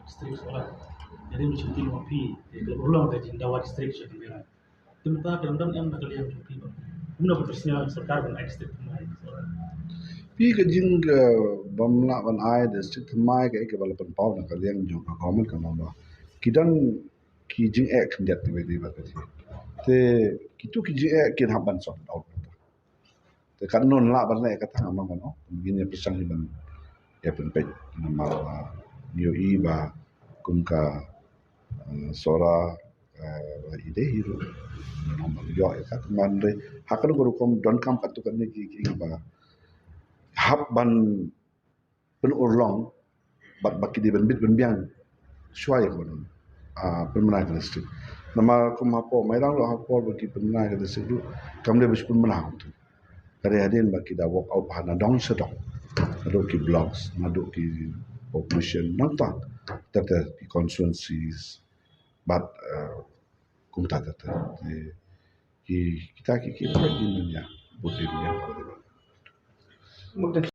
Distrik sekolah. Jadi mencuti ngopi. Jadi ulang dari Jindawa distrik sudah bilang. Sementara dalam yang nak kalian cuti. Mula putusnya serkar dan distrik kemarin. Pi ke jing ke bamla ban ai distrik mai ke balapan pau na kalian jo ka government ka namba. Kidan ki jing ek ndet be ba ka te kitu ki jing ek kin haban son out. Te kan non la ban le ka ta ma ngono. Gini pisang ni ban ya pen pe nama New Iba kumka sora ide hero nomor yo ka mandre hakar guru kom don kam patu kan ki ba hab ban pen urlong bat baki di ban bit ban biang shwai ko non pen mana ka distrik nama kum hapo mairang lo hapo baki pen mana ka distrik du kam le bis pen mana tu kare hadin baki da walk out hana dong sedong nado ki blocks nado ki population nanta tata ki constituencies but kum tata ki kita ki pa din ya budin ya